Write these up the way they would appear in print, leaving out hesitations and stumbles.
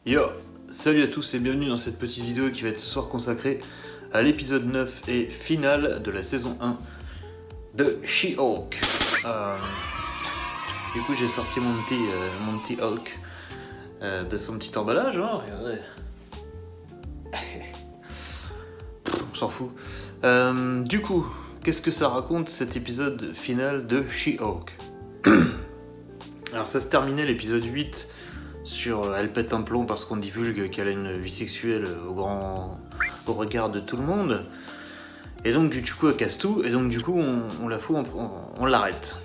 Yo, salut à tous et bienvenue dans cette petite vidéo qui va être ce soir consacrée à l'épisode 9 et final de la saison 1 de She-Hulk. Du coup j'ai sorti mon petit Hulk de son petit emballage, hein, regardez. On s'en fout. Du coup, qu'est-ce que ça raconte cet épisode final de She-Hulk? Alors ça se terminait l'épisode 8 sur elle pète un plomb parce qu'on divulgue qu'elle a une vie sexuelle au regard de tout le monde. Et donc du coup elle casse tout, et donc du coup on la fout, on l'arrête.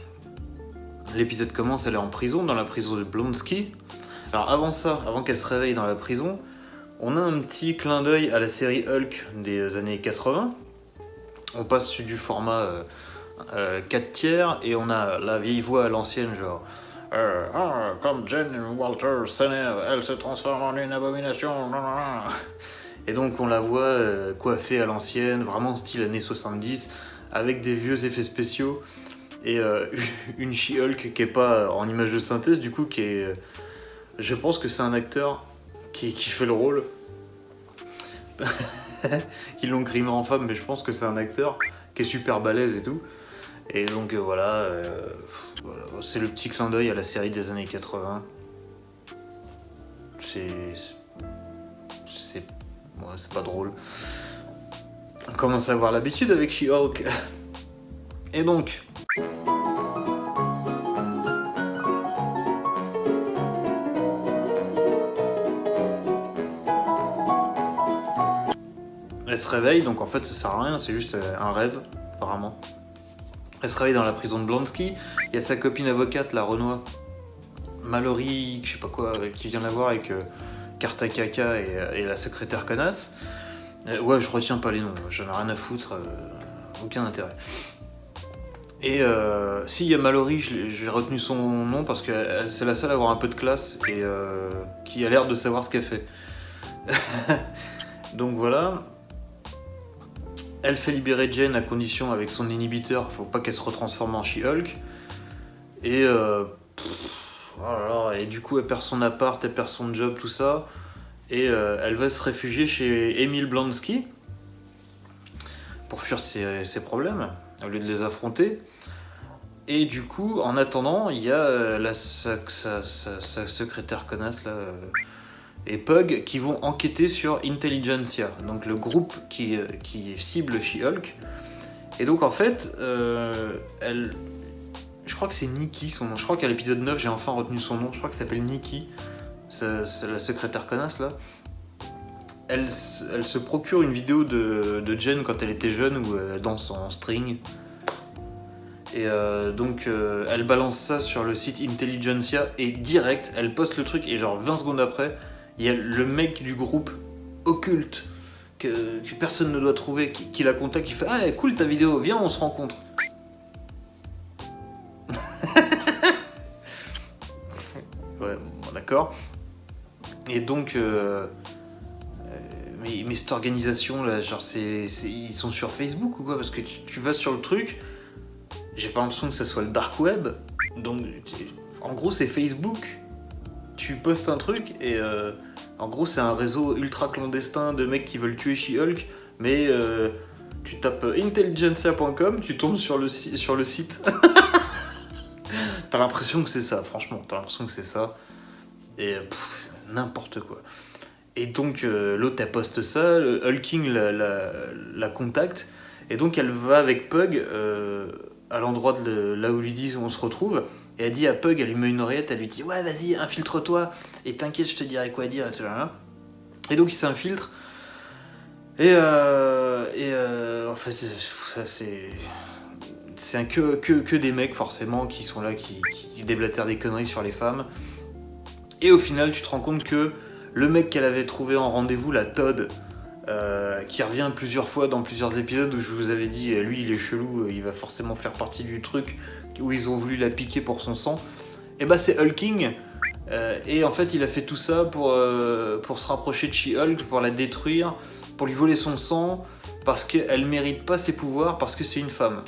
L'épisode commence, elle est en prison, dans la prison de Blonsky. Alors avant ça, avant qu'elle se réveille dans la prison, on a un petit clin d'œil à la série Hulk des années 80. On passe du format 4 tiers et on a la vieille voix à l'ancienne genre comme Jen Walter s'énerve, elle se transforme en une abomination. Et donc on la voit coiffée à l'ancienne, vraiment style années 70, avec des vieux effets spéciaux et une She-Hulk qui est pas en image de synthèse, du coup qui est, je pense que c'est un acteur qui fait le rôle. Ils l'ont grimé en femme, mais je pense que c'est un acteur qui est super balèze et tout. Et donc voilà, c'est le petit clin d'œil à la série des années 80. C'est pas drôle. On commence à avoir l'habitude avec She-Hulk. Et donc, elle se réveille, donc en fait ça sert à rien, c'est juste un rêve, apparemment. Elle se réveille dans la prison de Blonsky. Il y a sa copine avocate, la Renoir, Mallory, je sais pas quoi, qui vient la voir avec Karta Kaka et la secrétaire connasse. Ouais, je retiens pas les noms, j'en ai rien à foutre, aucun intérêt. Et si, il y a Mallory, j'ai retenu son nom parce que c'est la seule à avoir un peu de classe et qui a l'air de savoir ce qu'elle fait. Donc voilà. Elle fait libérer Jane à condition avec son inhibiteur, faut pas qu'elle se retransforme en She-Hulk. Et et du coup elle perd son appart, elle perd son job, tout ça. Et elle va se réfugier chez Emil Blonsky pour fuir ses problèmes, au lieu de les affronter. Et du coup, en attendant, il y a sa secrétaire connasse là, et Pug qui vont enquêter sur Intelligentsia, donc le groupe qui cible She-Hulk. Et donc en fait, je crois que c'est Nikki son nom. Je crois qu'à l'épisode 9, j'ai enfin retenu son nom. Je crois que ça s'appelle Nikki. C'est la secrétaire connasse là. Elle se procure une vidéo de Jen quand elle était jeune où elle danse en string. Et donc elle balance ça sur le site Intelligentsia et direct, elle poste le truc et genre 20 secondes après, il y a le mec du groupe occulte que personne ne doit trouver qui la contacte, qui fait « Ah cool ta vidéo, viens on se rencontre ». Ouais, bon, d'accord. Et donc, mais cette organisation là, genre ils sont sur Facebook ou quoi? Parce que tu vas sur le truc, j'ai pas l'impression que ça soit le dark web. Donc, en gros, c'est Facebook. Tu postes un truc et en gros, c'est un réseau ultra clandestin de mecs qui veulent tuer She-Hulk. Mais tu tapes intelligentsia.com, tu tombes sur le site. T'as l'impression que c'est ça, franchement. T'as l'impression que c'est ça. Et c'est n'importe quoi. Et donc, l'autre, elle poste ça. Le Hulking la contacte. Et donc, elle va avec Pug à l'endroit de là où lui dit où on se retrouve. Et elle dit à Pug, elle lui met une oreillette, elle lui dit « Ouais, vas-y, infiltre-toi. Et t'inquiète, je te dirai quoi dire. » Et donc, il s'infiltre. Et en fait, ça c'est que des mecs, forcément, qui sont là, qui déblatèrent des conneries sur les femmes. Et au final, tu te rends compte que le mec qu'elle avait trouvé en rendez-vous, la Todd, qui revient plusieurs fois dans plusieurs épisodes où je vous avais dit, lui il est chelou, il va forcément faire partie du truc où ils ont voulu la piquer pour son sang. Et bah c'est Hulking, et en fait il a fait tout ça pour se rapprocher de She-Hulk, pour la détruire, pour lui voler son sang, parce qu'elle mérite pas ses pouvoirs, parce que c'est une femme.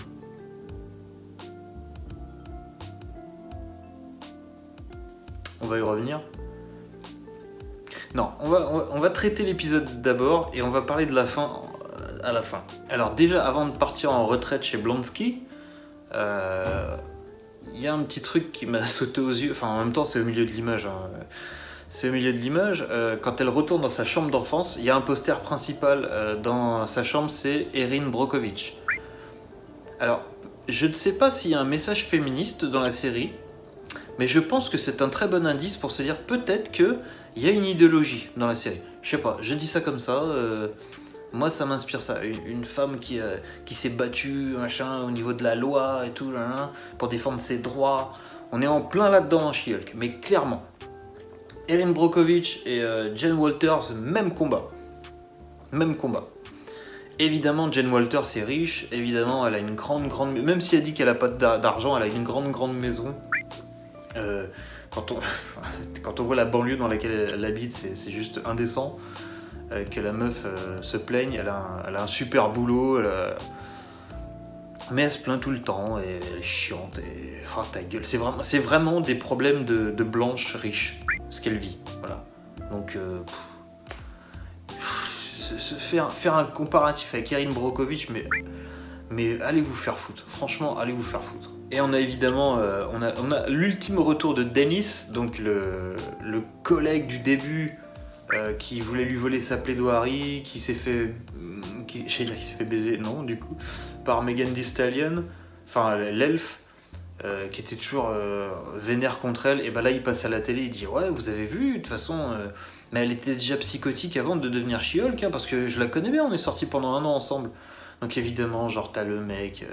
On va y revenir. Non, on va traiter l'épisode d'abord et on va parler de la fin à la fin. Alors déjà, avant de partir en retraite chez Blonsky, il y a un petit truc qui m'a sauté aux yeux. Enfin, en même temps, c'est au milieu de l'image. C'est au milieu de l'image. Quand elle retourne dans sa chambre d'enfance, il y a un poster principal dans sa chambre, c'est Erin Brockovich. Alors, je ne sais pas s'il y a un message féministe dans la série, mais je pense que c'est un très bon indice pour se dire peut-être qu'il y a une idéologie dans la série. Je sais pas, je dis ça comme ça. Moi, ça m'inspire ça. Une femme qui s'est battue machin, au niveau de la loi et tout, là, pour défendre ses droits. On est en plein là-dedans dans She-Hulk, mais clairement. Erin Brockovich et Jen Walters, même combat. Même combat. Évidemment, Jen Walters est riche. Évidemment, elle a une grande... Même si elle dit qu'elle a pas d'argent, elle a une grande maison. Quand on voit la banlieue dans laquelle elle habite, c'est juste indécent. Que la meuf se plaigne, elle a un super boulot, mais elle se plaint tout le temps et elle est chiante et oh ta gueule, c'est vraiment des problèmes de blanche riche, ce qu'elle vit, voilà. Donc faire un comparatif avec Erin Brockovich, mais allez vous faire foutre, franchement allez vous faire foutre. Et on a évidemment on a l'ultime retour de Dennis, donc le collègue du début. Qui voulait lui voler sa plaidoirie, qui s'est fait baiser, non du coup, par Megan Thee Stallion, enfin l'elfe, qui était toujours vénère contre elle, et bah là il passe à la télé, il dit ouais vous avez vu, de toute façon, mais elle était déjà psychotique avant de devenir She-Hulk, hein, parce que je la connais bien, on est sortis pendant 1 an ensemble, donc évidemment genre t'as le mec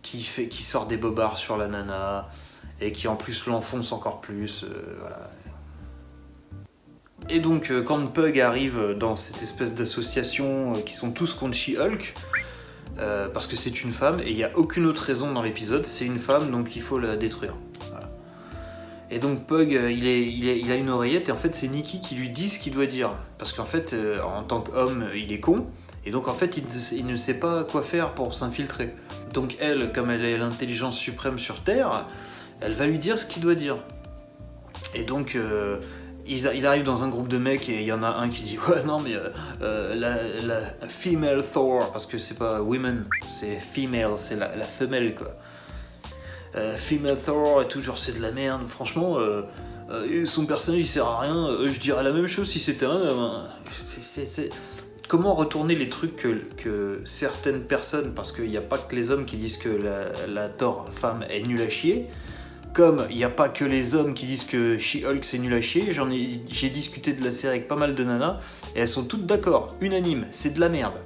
qui sort des bobards sur la nana, et qui en plus l'enfonce encore plus, voilà. Et donc quand Pug arrive dans cette espèce d'association qui sont tous contre She-Hulk, parce que c'est une femme, et il n'y a aucune autre raison dans l'épisode, c'est une femme donc il faut la détruire. Voilà. Et donc Pug il a une oreillette et en fait c'est Nikki qui lui dit ce qu'il doit dire. Parce qu'en fait en tant qu'homme il est con, et donc en fait il ne sait pas quoi faire pour s'infiltrer. Donc elle, comme elle est l'intelligence suprême sur Terre, elle va lui dire ce qu'il doit dire. Et donc... il arrive dans un groupe de mecs et il y en a un qui dit ouais non mais la female Thor, parce que c'est pas women, c'est female, c'est la femelle quoi. Female Thor et tout, genre c'est de la merde, franchement son personnage il sert à rien, je dirais la même chose si c'était un homme. Comment retourner les trucs que certaines personnes, parce qu'il n'y a pas que les hommes qui disent que la Thor femme est nulle à chier. Comme il n'y a pas que les hommes qui disent que She-Hulk c'est nul à chier, j'ai discuté de la série avec pas mal de nanas, et elles sont toutes d'accord, unanimes, c'est de la merde.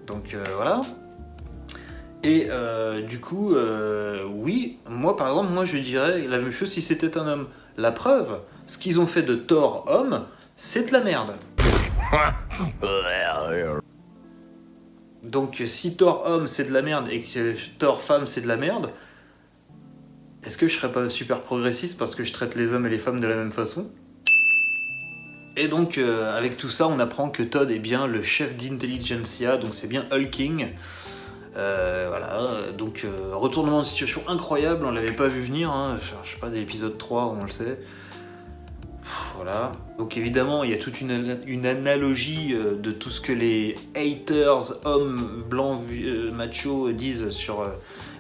Donc voilà. Et du coup, oui, moi par exemple, moi je dirais la même chose si c'était un homme. La preuve, ce qu'ils ont fait de Thor homme, c'est de la merde. Donc si Thor homme c'est de la merde et que Thor femme c'est de la merde, est-ce que je serais pas super progressiste parce que je traite les hommes et les femmes de la même façon ? Et donc, avec tout ça, on apprend que Todd est bien le chef d'intelligentsia, donc c'est bien Hulking. Voilà, donc retournement de situation incroyable, on l'avait pas vu venir, hein, je sais pas, dès l'épisode 3, on le sait. Voilà. Donc évidemment, il y a toute une analogie de tout ce que les haters, hommes blancs machos disent sur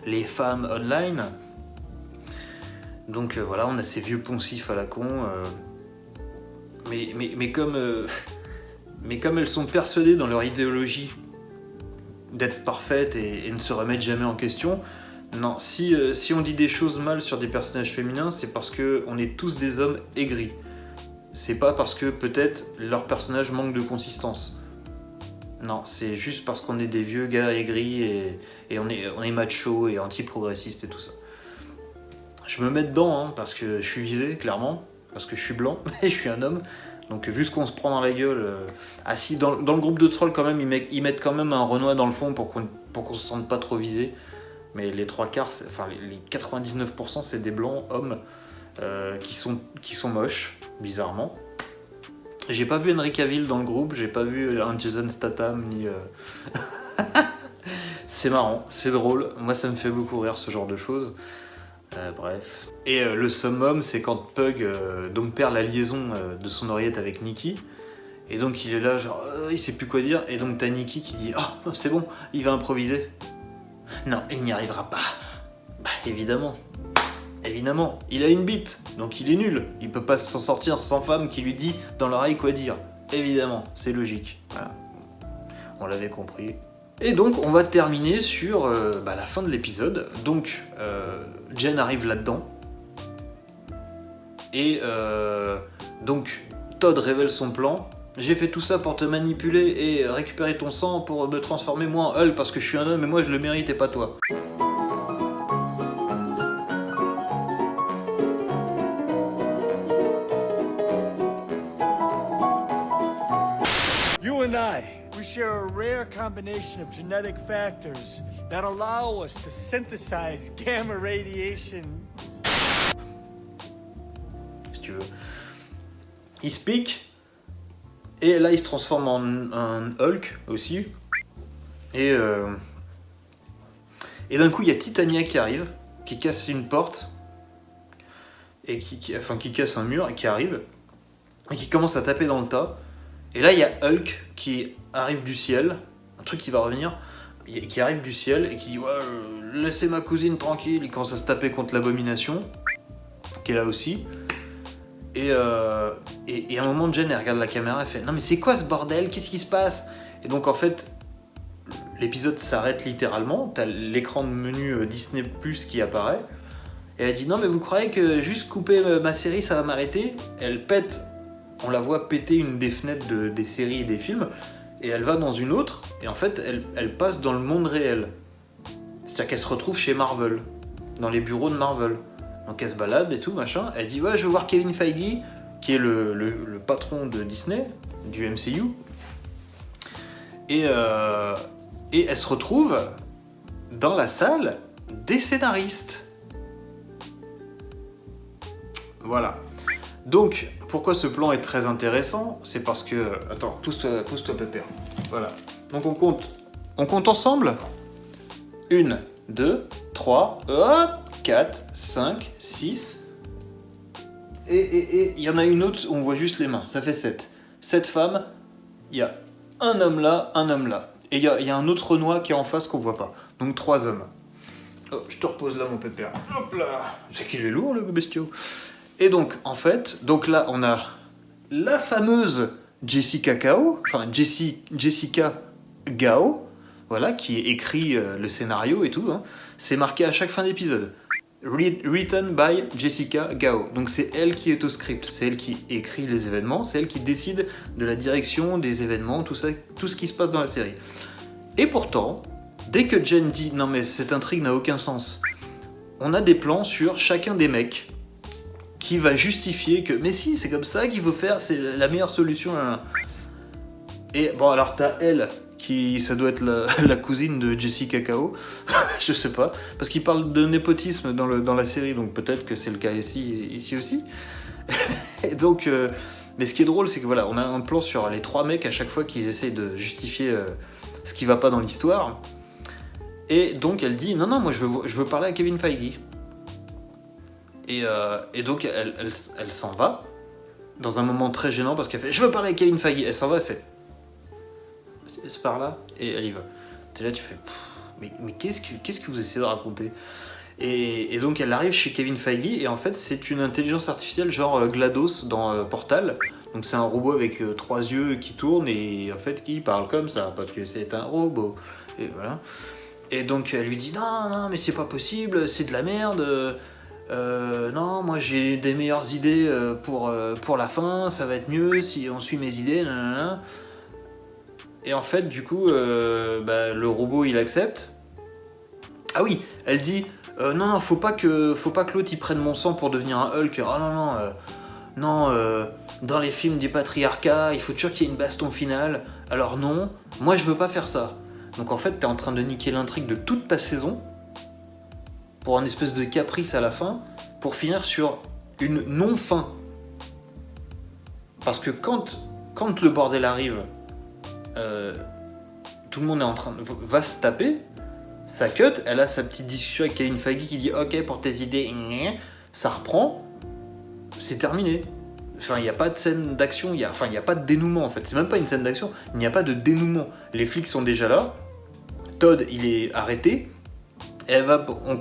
les femmes online. Donc voilà, on a ces vieux poncifs à la con, mais comme elles sont persuadées dans leur idéologie d'être parfaites et ne se remettent jamais en question, non, si on dit des choses mal sur des personnages féminins, c'est parce qu'on est tous des hommes aigris. C'est pas parce que peut-être leur personnage manque de consistance. Non, c'est juste parce qu'on est des vieux gars aigris et on est macho et anti-progressiste et tout ça. Je me mets dedans, hein, parce que je suis visé, clairement, parce que je suis blanc, et je suis un homme, donc vu ce qu'on se prend dans la gueule... Ah si, dans le groupe de trolls, quand même, ils mettent quand même un Renoir dans le fond pour qu'on se sente pas trop visé, mais les 3/4, enfin les 99%, c'est des blancs hommes qui sont moches, bizarrement. J'ai pas vu Henry Cavill dans le groupe, j'ai pas vu un Jason Statham, ni... C'est marrant, c'est drôle, moi ça me fait beaucoup rire ce genre de choses. Bref. Et le summum, c'est quand Pug donc perd la liaison de son oreillette avec Nikki. Et donc il est là, genre, il sait plus quoi dire. Et donc t'as Nikki qui dit, oh, c'est bon, il va improviser. Non, il n'y arrivera pas. Bah évidemment. Évidemment, il a une bite, donc il est nul. Il peut pas s'en sortir sans femme qui lui dit dans l'oreille quoi dire. Évidemment, c'est logique. Voilà. On l'avait compris. Et donc on va terminer sur la fin de l'épisode. Donc Jen arrive là-dedans. Et donc Todd révèle son plan. J'ai fait tout ça pour te manipuler et récupérer ton sang pour me transformer moi en Hulk parce que je suis un homme et moi je le mérite et pas toi. You and I, we share a rare combination of genetic factors that allow us to synthesize gamma radiation. Si tu veux. Il se pique. Et là, il se transforme en Hulk aussi. Et d'un coup, il y a Titania qui arrive, qui casse une porte, et qui casse un mur, et qui arrive, et qui commence à taper dans le tas. Et là, il y a Hulk qui arrive du ciel, un truc qui va revenir, qui arrive du ciel, et qui dit ouais, laissez ma cousine tranquille. Il commence à se taper contre l'abomination, qui est là aussi. Et à un moment, Jen, elle regarde la caméra, elle fait « Non mais c'est quoi ce bordel? Qu'est-ce qui se passe ?» Et donc en fait, l'épisode s'arrête littéralement, t'as l'écran de menu Disney Plus qui apparaît, et elle dit « Non mais vous croyez que juste couper ma série ça va m'arrêter ?» Elle pète, on la voit péter une des fenêtres des séries et des films, et elle va dans une autre, et en fait elle passe dans le monde réel. C'est-à-dire qu'elle se retrouve chez Marvel, dans les bureaux de Marvel. Donc elle se balade et tout, machin. Elle dit ouais, je veux voir Kevin Feige, qui est le patron de Disney, du MCU. Et elle se retrouve dans la salle des scénaristes. Voilà. Donc, pourquoi ce plan est très intéressant? C'est parce que... Attends, pousse-toi pépère. Voilà. Donc on compte ensemble. 1, 2, 3, hop, 4, 5, 6. Et il y en a une autre où on voit juste les mains. Ça fait 7. 7 femmes. Il y a un homme là, un homme là. Et il y a un autre Renoir qui est en face qu'on voit pas. Donc 3 hommes. Oh, je te repose là mon pépère. Hop là. C'est qu'il est lourd le bestiau. Et donc, en fait, donc là, on a la fameuse Jessica Gao, enfin Jessica Gao, voilà, qui écrit le scénario et tout. Hein. C'est marqué à chaque fin d'épisode. Written by Jessica Gao. Donc c'est elle qui est au script, c'est elle qui écrit les événements, c'est elle qui décide de la direction des événements, tout ça, tout ce qui se passe dans la série. Et pourtant, dès que Jen dit « Non mais cette intrigue n'a aucun sens », on a des plans sur chacun des mecs qui va justifier que « Mais si, c'est comme ça qu'il faut faire, c'est la meilleure solution. » Et bon, alors t'as elle, qui ça doit être la cousine de Jessica Gao, je sais pas, parce qu'il parle de népotisme dans la série, donc peut-être que c'est le cas ici aussi. Et donc, mais ce qui est drôle, c'est que voilà, on a un plan sur les 3 mecs à chaque fois qu'ils essayent de justifier ce qui va pas dans l'histoire. Et donc elle dit non, moi je veux parler à Kevin Feige. Et donc elle s'en va dans un moment très gênant parce qu'elle fait je veux parler à Kevin Feige. Elle s'en va, elle fait c'est par là et elle y va. T'es là, tu fais mais qu'est-ce que vous essayez de raconter? Et donc elle arrive chez Kevin Feige et en fait c'est une intelligence artificielle genre GLaDOS dans Portal. Donc c'est un robot avec 3 yeux qui tourne et en fait qui parle comme ça parce que c'est un robot. Et voilà. Et donc elle lui dit non mais c'est pas possible, c'est de la merde. Non, moi j'ai des meilleures idées pour la fin, ça va être mieux si on suit mes idées. Nanana. Et en fait, du coup, le robot il accepte. Ah oui, elle dit non, faut pas que l'autre il prenne mon sang pour devenir un Hulk. Ah non, dans les films du patriarcat, il faut toujours qu'il y ait une baston finale. Alors non, moi je veux pas faire ça. Donc en fait, t'es en train de niquer l'intrigue de toute ta saison pour un espèce de caprice à la fin, pour finir sur une non-fin. Parce que quand le bordel arrive, tout le monde est en train va se taper, Ça cut, elle a sa petite discussion avec Kevin Feige qui dit ok pour tes idées, ça reprend, c'est terminé. Enfin, il n'y a pas de scène d'action, il n'y a pas de dénouement en fait. C'est même pas une scène d'action, il n'y a pas de dénouement. Les flics sont déjà là, Todd il est arrêté, on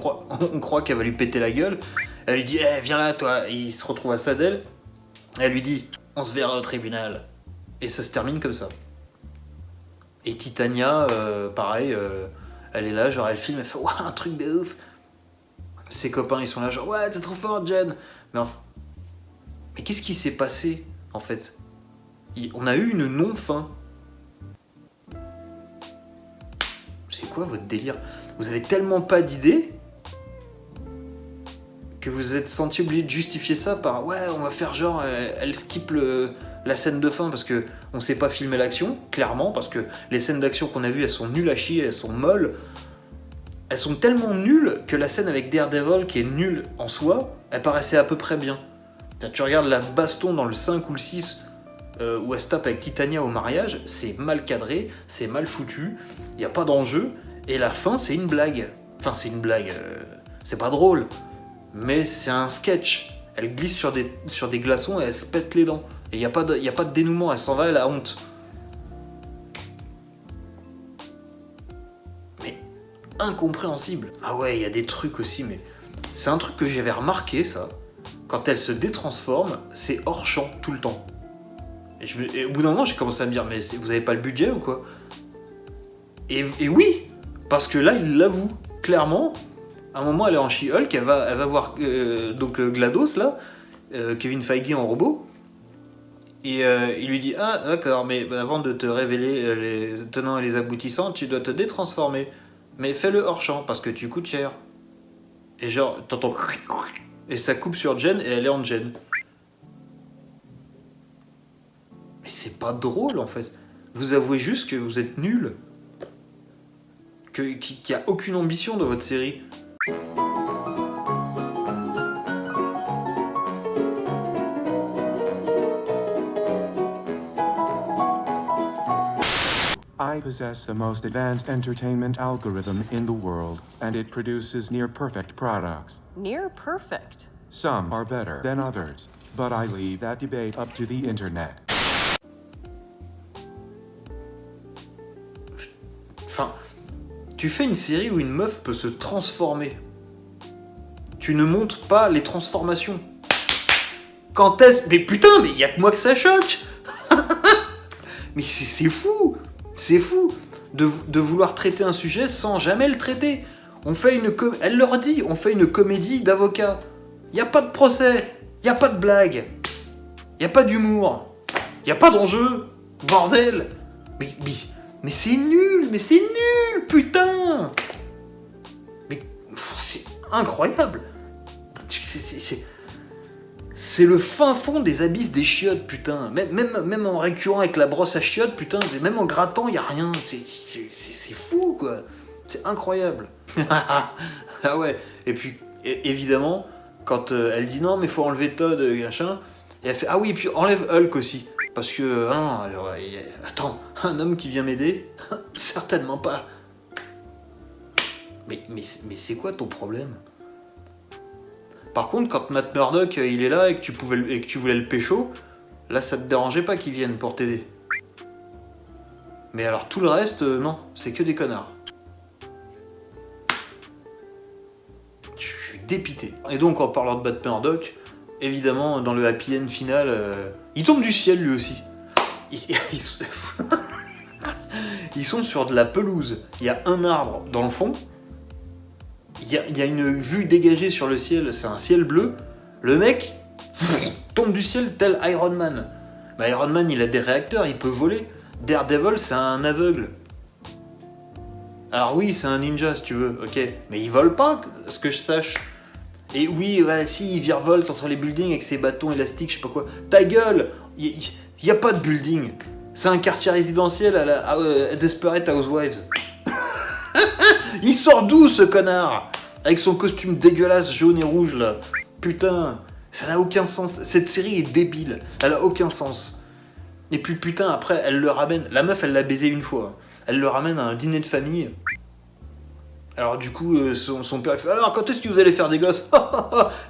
croit qu'elle va lui péter la gueule. Elle lui dit viens là toi, et il se retrouve à ça d'elle. Elle lui dit on se verra au tribunal. Et ça se termine comme ça. Et Titania, pareil, elle est là, genre elle filme, elle fait ouah, un truc de ouf. Ses copains ils sont là, genre ouais, t'es trop fort, Jen. Mais qu'est-ce qui s'est passé en fait? On a eu une non-fin. C'est quoi votre délire? Vous avez tellement pas d'idées que vous êtes senti obligé de justifier ça par ouais, on va faire genre elle skip la scène de fin parce que on sait pas filmer l'action, clairement, parce que les scènes d'action qu'on a vues elles sont nulles à chier, elles sont molles. Elles sont tellement nulles que la scène avec Daredevil, qui est nulle en soi, elle paraissait à peu près bien. Tu regardes la baston dans le 5 ou le 6 où elle se tape avec Titania au mariage, c'est mal cadré, c'est mal foutu, il n'y a pas d'enjeu, et la fin c'est une blague. Enfin c'est une blague, c'est pas drôle, mais c'est un sketch. Elle glisse sur des glaçons et elle se pète les dents. Et il n'y a pas de dénouement, elle s'en va, elle a honte. Mais incompréhensible. Ah ouais, il y a des trucs aussi, mais c'est un truc que j'avais remarqué ça. Quand elle se détransforme, c'est hors champ tout le temps. Et au bout d'un moment, j'ai commencé à me dire, mais vous avez pas le budget ou quoi? Et oui, parce que là, il l'avoue clairement. À un moment, elle est en She-Hulk, elle va voir donc GLaDOS là, Kevin Feige en robot, et il lui dit ah d'accord, mais avant de te révéler les tenants et les aboutissants, tu dois te détransformer, mais fais-le hors champ parce que tu coûtes cher. Et genre t'entends et ça coupe sur Jen et elle est en Jen. Mais c'est pas drôle en fait. Vous avouez juste que vous êtes nuls, qu'il n'y a aucune ambition dans votre série. I possess the most advanced entertainment algorithm in the world, and it produces near-perfect products. Near perfect. Some are better than others, but I leave that debate up to the internet. Enfin, tu fais une série où une meuf peut se transformer. Tu ne montres pas les transformations. Quand est-ce... Mais putain, mais y a que moi que ça choque. Mais c'est fou. C'est fou de vouloir traiter un sujet sans jamais le traiter. Elle leur dit, on fait une comédie d'avocats. Y a pas de procès, y a pas de blague, y a pas d'humour, y a pas d'enjeu, bordel. Mais c'est nul, putain. Mais c'est incroyable. C'est le fin fond des abysses des chiottes, putain. Même en récurrent avec la brosse à chiottes, putain, même en grattant, y a rien. C'est fou, quoi. C'est incroyable. Ah ouais. Et puis, évidemment, quand elle dit non, mais faut enlever Todd, machin, et elle fait ah oui, et puis enlève Hulk aussi. Parce que, attends, un homme qui vient m'aider? Certainement pas. Mais c'est quoi ton problème? Par contre, quand Matt Murdock il est là et que tu voulais le pécho, là ça te dérangeait pas qu'il vienne pour t'aider. Mais alors tout le reste, non, c'est que des connards. Je suis dépité. Et donc en parlant de Matt Murdock, évidemment dans le happy end final, il tombe du ciel lui aussi. Ils sont sur de la pelouse. Il y a un arbre dans le fond. Il y a une vue dégagée sur le ciel, c'est un ciel bleu. Le mec tombe du ciel tel Iron Man. Mais Iron Man, il a des réacteurs, il peut voler. Daredevil, c'est un aveugle. Alors oui, c'est un ninja si tu veux, ok. Mais il vole pas, ce que je sache. Et oui, si, il virevolte entre les buildings avec ses bâtons élastiques, je sais pas quoi. Ta gueule, il y a pas de building. C'est un quartier résidentiel à la Desperate Housewives. Il sort d'où ce connard? Avec son costume dégueulasse jaune et rouge là. Putain, ça n'a aucun sens. Cette série est débile. Elle a aucun sens. Et puis putain, après, elle le ramène. La meuf, elle l'a baisé une fois. Elle le ramène à un dîner de famille. Alors du coup, son père il fait alors quand est-ce que vous allez faire des gosses?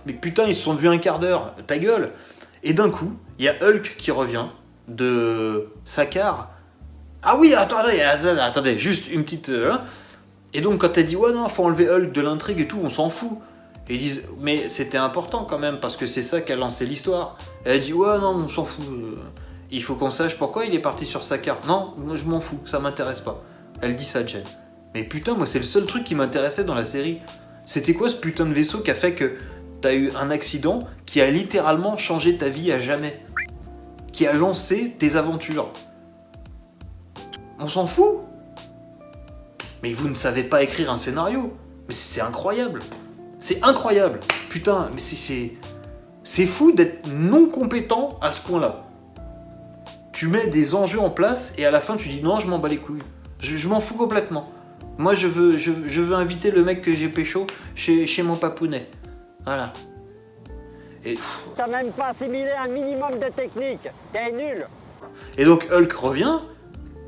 Mais putain, ils se sont vus un quart d'heure, ta gueule. Et d'un coup, il y a Hulk qui revient de Sakaar. Ah oui, attendez, juste une petite... Et donc quand elle dit ouais non, faut enlever Hulk de l'intrigue et tout, on s'en fout. Et ils disent mais c'était important quand même parce que c'est ça qui a lancé l'histoire. Et elle dit ouais non, on s'en fout. Il faut qu'on sache pourquoi il est parti sur Sakaar. Non, moi je m'en fous, ça m'intéresse pas. Elle dit ça à Jen. Mais putain, moi c'est le seul truc qui m'intéressait dans la série. C'était quoi ce putain de vaisseau qui a fait que t'as eu un accident qui a littéralement changé ta vie à jamais, qui a lancé tes aventures? On s'en fout. Mais vous ne savez pas écrire un scénario. Mais c'est incroyable. C'est incroyable. Putain, mais c'est fou d'être non compétent à ce point-là. Tu mets des enjeux en place et à la fin tu dis non, je m'en bats les couilles. Je m'en fous complètement. Moi je veux inviter le mec que j'ai pécho chez mon papounet. Voilà. Et... T'as même pas assimilé un minimum de technique. T'es nul. Et donc Hulk revient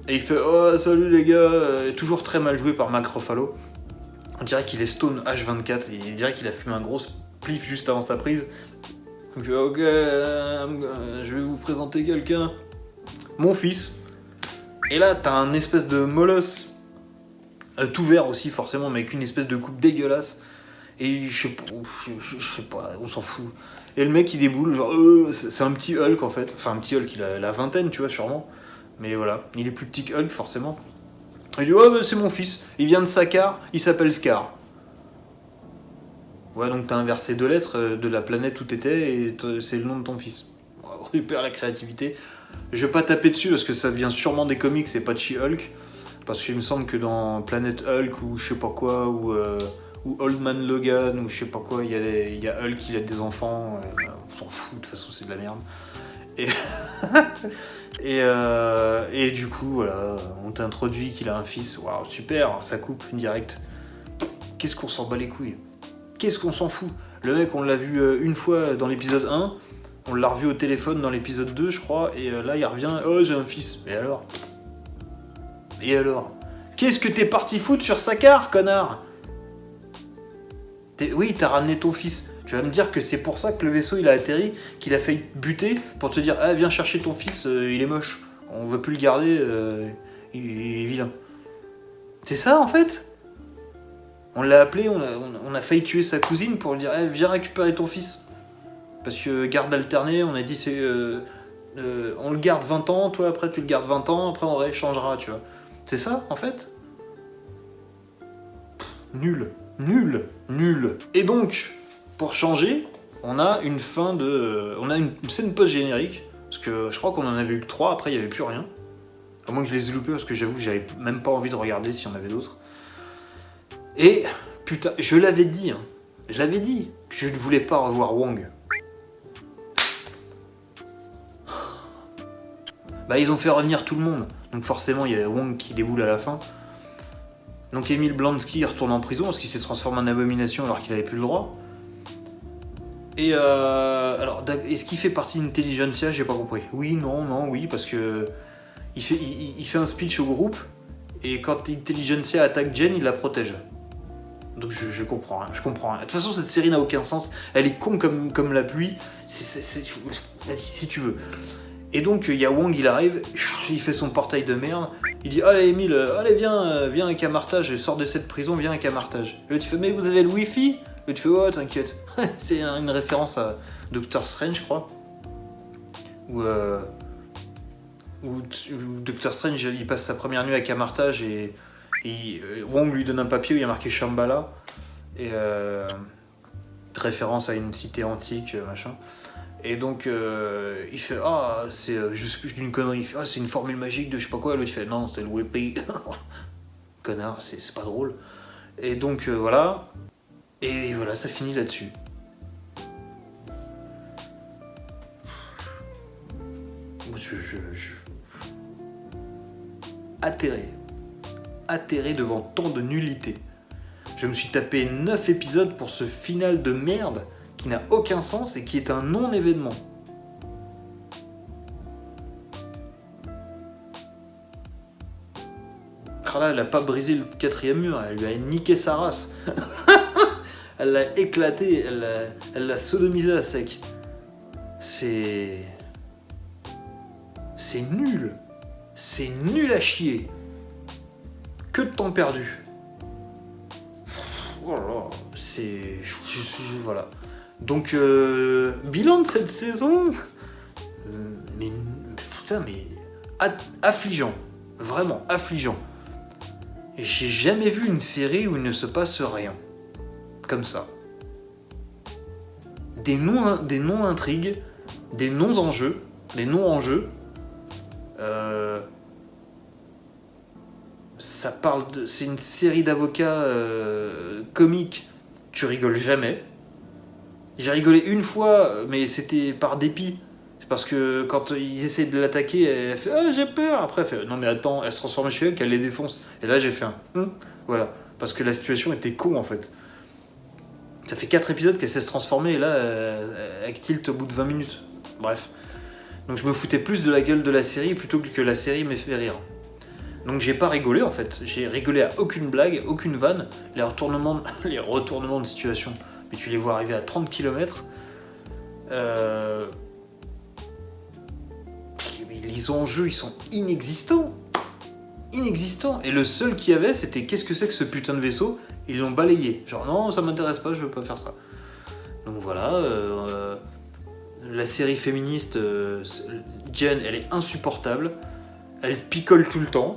et il fait oh salut les gars, toujours très mal joué par Mark Ruffalo. On dirait qu'il est stone H24, il dirait qu'il a fumé un gros spliff juste avant sa prise. Il fait ok, je vais vous présenter quelqu'un, mon fils. Et là t'as un espèce de molosse, tout vert aussi forcément, mais avec une espèce de coupe dégueulasse. Et je sais pas, on s'en fout. Et le mec il déboule, genre c'est un petit Hulk en fait. Enfin un petit Hulk, il a la vingtaine tu vois sûrement. Mais voilà, il est plus petit que Hulk forcément. Il dit ouais bah, c'est mon fils, il vient de Sakaar, il s'appelle Scar. Ouais donc t'as inversé 2 lettres de la planète où t'étais et c'est le nom de ton fils. Il perd la créativité. Je vais pas taper dessus parce que ça vient sûrement des comics et pas de She-Hulk. Parce qu'il me semble que dans Planète Hulk ou je sais pas quoi, ou Old Man Logan, ou je sais pas quoi, il y a Hulk, il a des enfants, on s'en fout, de toute façon c'est de la merde. Et du coup, voilà, on t'introduit qu'il a un fils, waouh, super, ça coupe direct. Qu'est-ce qu'on s'en bat les couilles? Qu'est-ce qu'on s'en fout? Le mec, on l'a vu une fois dans l'épisode 1, on l'a revu au téléphone dans l'épisode 2, je crois, et là il revient, oh j'ai un fils, et alors? Et alors? Qu'est-ce que t'es parti foutre sur Sakaar, connard? Oui, t'as ramené ton fils. Tu vas me dire que c'est pour ça que le vaisseau il a atterri, qu'il a failli buter, pour te dire ah viens chercher ton fils, il est moche. On veut plus le garder, il est vilain. C'est ça en fait? On l'a appelé, on a failli tuer sa cousine pour lui dire eh, viens récupérer ton fils. Parce que garde alternée, on a dit c'est... on le garde 20 ans, toi après tu le gardes 20 ans, après on rééchangera, tu vois. C'est ça en fait? Nul. Et donc, pour changer, on a une fin de... on a une scène post-générique, parce que je crois qu'on en avait eu que 3, après il n'y avait plus rien. À moins que je les ai loupés, parce que j'avoue que j'avais même pas envie de regarder s'il y en avait d'autres. Et, putain, je l'avais dit, que je ne voulais pas revoir Wong. Bah ils ont fait revenir tout le monde, donc forcément il y a Wong qui déboule à la fin. Donc Emile Blonsky retourne en prison parce qu'il s'est transformé en abomination alors qu'il avait plus le droit. Et alors, est-ce qu'il fait partie d'Intelligentsia? J'ai pas compris. Oui, non, oui, parce que il fait un speech au groupe et quand Intelligentsia attaque Jen, il la protège. Donc je comprends rien, De toute façon, cette série n'a aucun sens. Elle est con comme la pluie. Vas-y, si tu veux. Et donc il y a Wong, il arrive, il fait son portail de merde, il dit allez Emile, allez viens avec Camartage, sors de cette prison, viens avec Camartage. Et là tu fais mais vous avez le wifi? Et tu fais oh t'inquiète. C'est une référence à Doctor Strange je crois. Où Doctor Strange il passe sa première nuit à Camartage et Wong lui donne un papier où il y a marqué Shambhala. Et référence à une cité antique, machin. Et donc il fait ah c'est je sais plus d'une connerie, il fait ah c'est une formule magique de je sais pas quoi, l'autre il fait non c'est le WP. Connard, c'est pas drôle. Et donc voilà. Et voilà, ça finit là-dessus. Atterré devant tant de nullité. Je me suis tapé 9 épisodes pour ce final de merde qui n'a aucun sens et qui est un non-événement. Ah là, elle a pas brisé le 4e mur, elle lui a niqué sa race. Elle l'a éclaté, elle l'a sodomisé à sec. C'est nul. C'est nul à chier. Que de temps perdu. Oh là là, c'est... Voilà. Donc, bilan de cette saison... mais putain, mais... affligeant. Vraiment, affligeant. J'ai jamais vu une série où il ne se passe rien. Comme ça. Des non-intrigues, des non-enjeux, des non-enjeux. Ça parle de... C'est une série d'avocats comiques. Tu rigoles jamais. J'ai rigolé une fois, mais c'était par dépit. C'est parce que quand ils essaient de l'attaquer, elle fait « Ah, j'ai peur !» Après, elle fait « Non mais attends, elle se transforme en She-Hulk, elle les défonce. » Et là, j'ai fait un « Voilà. » Parce que la situation était con, en fait. Ça fait 4 épisodes qu'elle sait se transformer, et là, elle tilt au bout de 20 minutes. Bref. Donc je me foutais plus de la gueule de la série plutôt que la série m'ait fait rire. Donc j'ai pas rigolé, en fait. J'ai rigolé à aucune blague, aucune vanne. Les retournements de situation, mais tu les vois arriver à 30 km. Les enjeux, ils sont inexistants. Inexistants. Et le seul qu'il y avait, c'était qu'est-ce que c'est que ce putain de vaisseau ? Ils l'ont balayé. Genre, non, ça m'intéresse pas, je veux pas faire ça. Donc voilà. La série féministe, Jen, elle est insupportable. Elle picole tout le temps.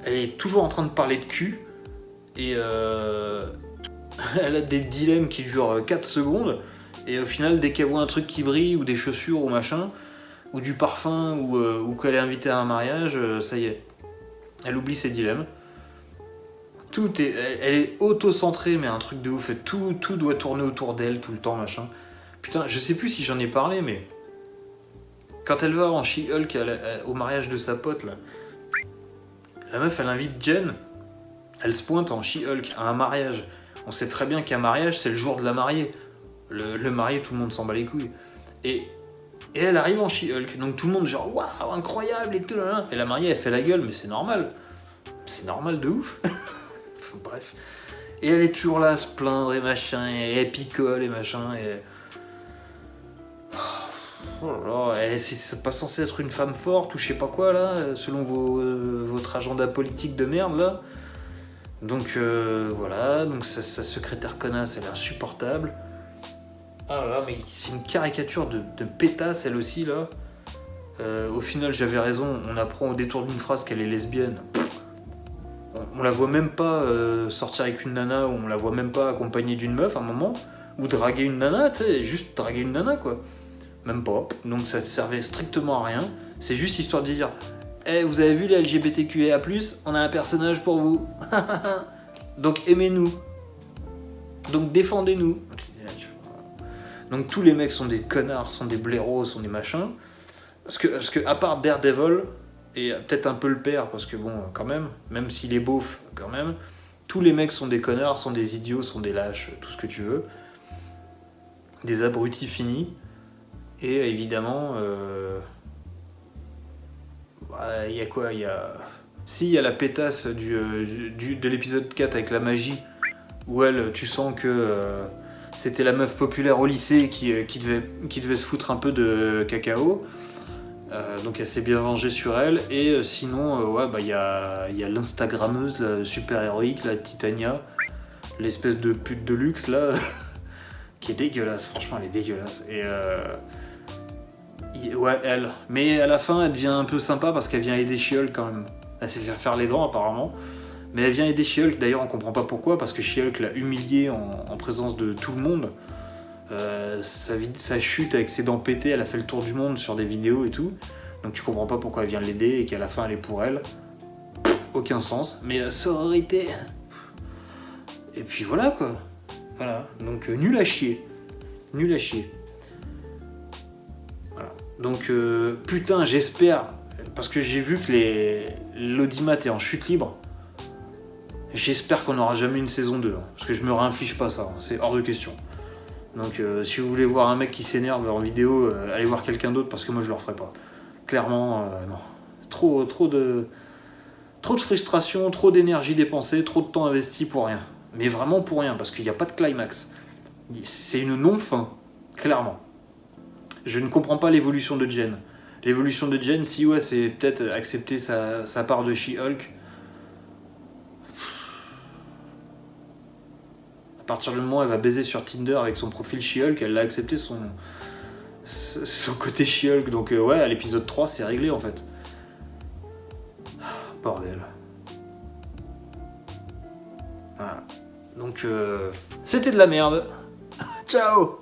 Elle est toujours en train de parler de cul. Et elle a des dilemmes qui durent 4 secondes. Et au final, dès qu'elle voit un truc qui brille, ou des chaussures, ou machin, ou du parfum, ou qu'elle est invitée à un mariage, ça y est. Elle oublie ses dilemmes. Elle est auto-centrée, mais un truc de ouf. Tout doit tourner autour d'elle tout le temps, machin. Putain, je sais plus si j'en ai parlé, mais quand elle va en She-Hulk au mariage de sa pote, là, la meuf, elle invite Jen. Elle se pointe en She-Hulk à un mariage. On sait très bien qu'un mariage, c'est le jour de la mariée. Le marié, tout le monde s'en bat les couilles. Et elle arrive en She-Hulk. Donc tout le monde, genre, waouh, incroyable et tout. Et la mariée, elle fait la gueule, mais c'est normal. C'est normal de ouf. Bref. Et elle est toujours là à se plaindre et machin, et elle picole et machin, et... Oh là là, c'est pas censé être une femme forte ou je sais pas quoi là, selon votre agenda politique de merde là. Donc voilà, donc sa secrétaire connasse, elle est insupportable. Ah là là, mais c'est une caricature de pétasse elle aussi là. Au final j'avais raison, on apprend au détour d'une phrase qu'elle est lesbienne. On la voit même pas sortir avec une nana, ou on la voit même pas accompagnée d'une meuf à un moment, ou draguer une nana, tu sais, juste draguer une nana quoi. Même pas. Donc ça servait strictement à rien. C'est juste histoire de dire hey, vous avez vu les LGBTQIA+, on a un personnage pour vous. Donc aimez-nous. Donc défendez-nous. Donc tous les mecs sont des connards, sont des blaireaux, sont des machins. Parce que à part Daredevil, et peut-être un peu le père, parce que bon, quand même s'il est beauf, quand même, tous les mecs sont des connards, sont des idiots, sont des lâches, tout ce que tu veux. Des abrutis finis. Et évidemment, il y a quoi ? Il y a la pétasse de l'épisode 4 avec la magie, où tu sens que c'était la meuf populaire au lycée qui devait se foutre un peu de cacao. Donc elle s'est bien vengée sur elle. Et sinon, il y a l'instagrammeuse, la super héroïque, la Titania, l'espèce de pute de luxe là, qui est dégueulasse. Franchement, elle est dégueulasse. Et ouais, elle. Mais à la fin, elle devient un peu sympa parce qu'elle vient aider She-Hulk quand même. Elle s'est fait faire les dents apparemment. Mais elle vient aider She-Hulk. D'ailleurs, on comprend pas pourquoi, parce que She-Hulk l'a humiliée en présence de tout le monde. Sa chute avec ses dents pétées, elle a fait le tour du monde sur des vidéos et tout. Donc tu comprends pas pourquoi elle vient l'aider et qu'à la fin elle est pour elle. Aucun sens. Mais sororité. Et puis voilà quoi. Voilà. Donc nul à chier. Nul à chier. Voilà. Donc putain, j'espère, parce que j'ai vu que l'audimat est en chute libre. J'espère qu'on n'aura jamais une saison 2. Hein, parce que je me réinflige pas ça. Hein, c'est hors de question. Donc si vous voulez voir un mec qui s'énerve en vidéo, allez voir quelqu'un d'autre parce que moi je le referai pas. Clairement, non. Trop Trop de frustration, trop d'énergie dépensée, trop de temps investi pour rien. Mais vraiment pour rien, parce qu'il n'y a pas de climax. C'est une non-fin, clairement. Je ne comprends pas l'évolution de Jen. L'évolution de Jen, si ouais, c'est peut-être accepter sa part de She-Hulk. À partir du moment où elle va baiser sur Tinder avec son profil She-Hulk, elle a accepté son côté She-Hulk. Donc ouais, à l'épisode 3, c'est réglé en fait. Bordel. Voilà. Donc c'était de la merde. Ciao.